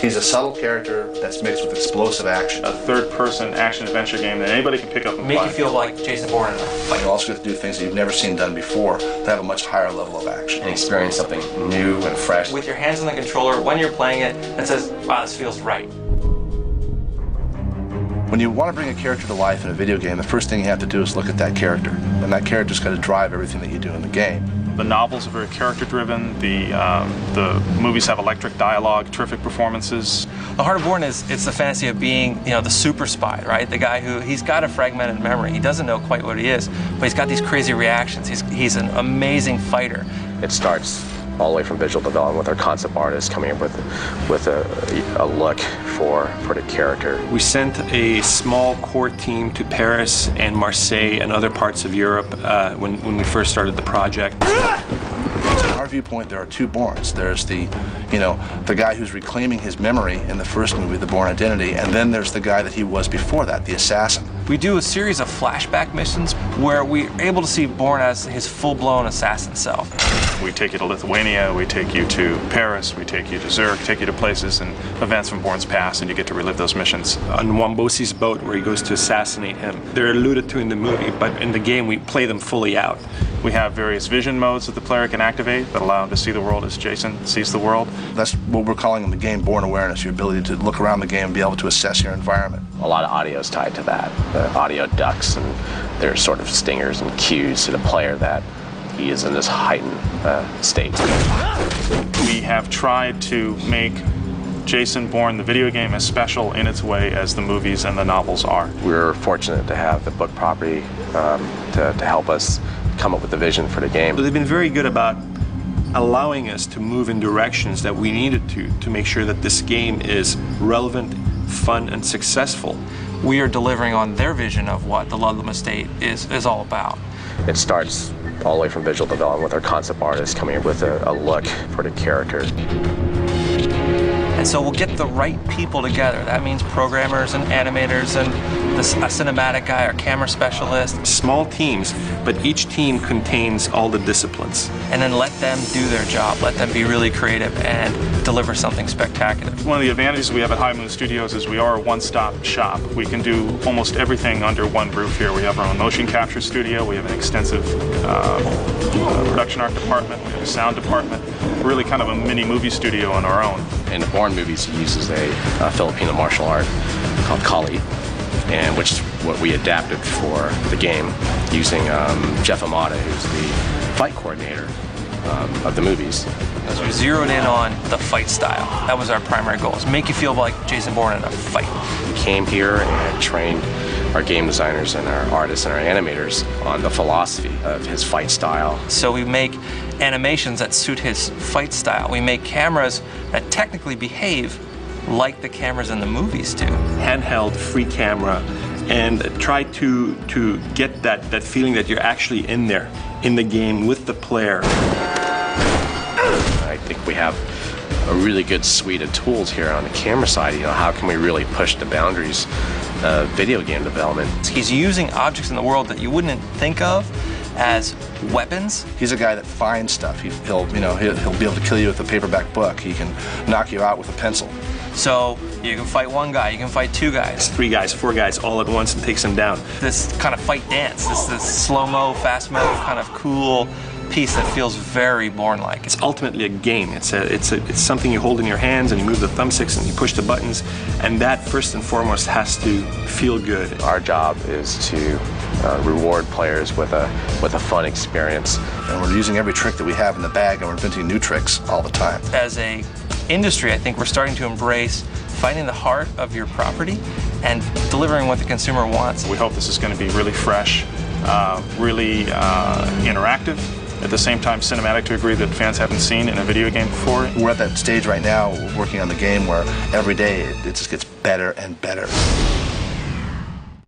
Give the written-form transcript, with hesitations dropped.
He's a subtle character that's mixed with explosive action. A third-person action-adventure game that anybody can pick up and Make play. you feel like Jason Bourne in a fight. You also get to do things that you've never seen done before that have a much higher level of action. And experience something new and fresh. With your hands on the controller, when you're playing it, it says, wow, this feels right. When you want to bring a character to life in a video game, the first thing you have to do is look at that character. And that character's got to drive everything that you do in the game. The novels are very character-driven. The movies have electric dialogue, terrific performances. The heart of Bourne it's the fantasy of being, the super spy, right? The guy he's got a fragmented memory. He doesn't know quite what he is, but he's got these crazy reactions. He's an amazing fighter. It starts all the way from visual development with our concept artists coming up with a look for the character. We sent a small core team to Paris and Marseille and other parts of Europe when we first started the project. From our viewpoint, there are two Bournes. There's the guy who's reclaiming his memory in the first movie, The Bourne Identity, and then there's the guy that he was before that, the assassin. We do a series of flashback missions where we're able to see Bourne as his full-blown assassin self. We take you to Lithuania, we take you to Paris, we take you to Zurich, take you to places and events from Bourne's past, and you get to relive those missions. On Wambosi's boat where he goes to assassinate him. They're alluded to in the movie, but in the game we play them fully out. We have various vision modes that the player can activate that allow him to see the world as Jason sees the world. That's what we're calling in the game Bourne Awareness, your ability to look around the game and be able to assess your environment. A lot of audio is tied to that. The audio ducks and there's sort of stingers and cues to the player that he is in this heightened state. We have tried to make Jason Bourne, the video game, as special in its way as the movies and the novels are. We're fortunate to have the book property to help us come up with the vision for the game. They've been very good about allowing us to move in directions that we needed to make sure that this game is relevant, fun, and successful. We are delivering on their vision of what the Ludlam Estate is all about. It starts all the way from visual development with our concept artists coming up with a look for the character. And so we'll get the right people together. That means programmers and animators and a cinematic guy or camera specialist. Small teams, but each team contains all the disciplines. And then let them do their job. Let them be really creative and deliver something spectacular. One of the advantages we have at High Moon Studios is we are a one-stop shop. We can do almost everything under one roof here. We have our own motion capture studio. We have an extensive production art department. We have a sound department. We're really kind of a mini movie studio on our own. In the Bourne movies, he uses a Filipino martial art called Kali, and which is what we adapted for the game using Jeff Amata, who's the fight coordinator of the movies. We zeroed in on the fight style. That was our primary goal, is make you feel like Jason Bourne in a fight. We came here and trained our game designers and our artists and our animators on the philosophy of his fight style. So we make animations that suit his fight style. We make cameras that technically behave like the cameras in the movies do. Handheld, free camera, and try to get that feeling that you're actually in there, in the game with the player. I think we have a really good suite of tools here on the camera side. How can we really push the boundaries of video game development? He's using objects in the world that you wouldn't think of as weapons. He's a guy that finds stuff. He'll be able to kill you with a paperback book. He can knock you out with a pencil. So you can fight one guy, you can fight two guys. 3 guys, 4 guys all at once and takes them down. This kind of fight dance, this slow-mo, fast-mo kind of cool piece that feels very Bourne-like. It's ultimately a game. It's something you hold in your hands and you move the thumbsticks and you push the buttons, and that first and foremost has to feel good. Our job is to reward players with a fun experience. And we're using every trick that we have in the bag, and we're inventing new tricks all the time. As a industry, I think we're starting to embrace finding the heart of your property and delivering what the consumer wants. We hope this is going to be really fresh, really interactive, at the same time cinematic to a degree that fans haven't seen in a video game before. We're at that stage right now, working on the game where every day it just gets better and better.